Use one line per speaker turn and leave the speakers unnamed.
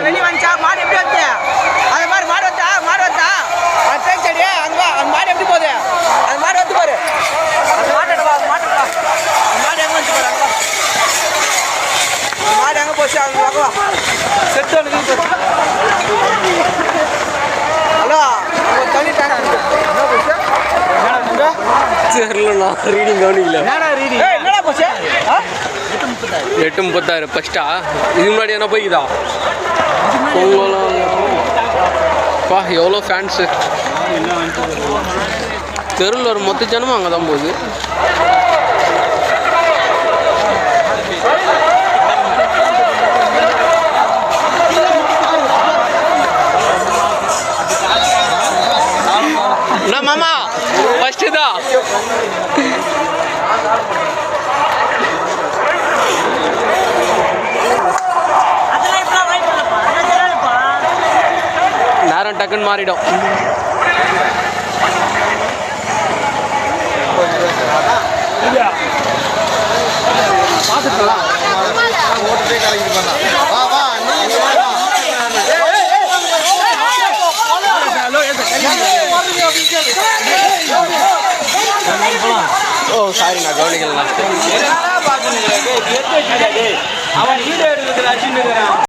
வெளியே வந்துச்சா மாடு எப்படி வந்து அது மாதிரி மாடு வந்தா அது தேன் செடி அந்த மாடு எப்படி போகுது அது மாடு வந்து பாரு அந்த மாடு எங்க வந்து பாரு மாடு எங்க போச்சு அவங்க செட்டு ஹலோ தனி
தெரியலண்ணா ரீடிங் கவனிக்கல
என்னடா போச்சு
8:36 ஃபஸ்ட்டா இதுக்கு முன்னாடி என்ன போய்க்குதா பா எவ்வளோ ஃபேன்ஸு தெருவில் ஒரு மொத்த ஜனமும் அங்கே தான் போகுது என்ன மாமா ஃபஸ்ட்டு தான் நேரம் டக்குன்னு மாறிடும் ஓ சாரி நான் கவனிக்கலாம்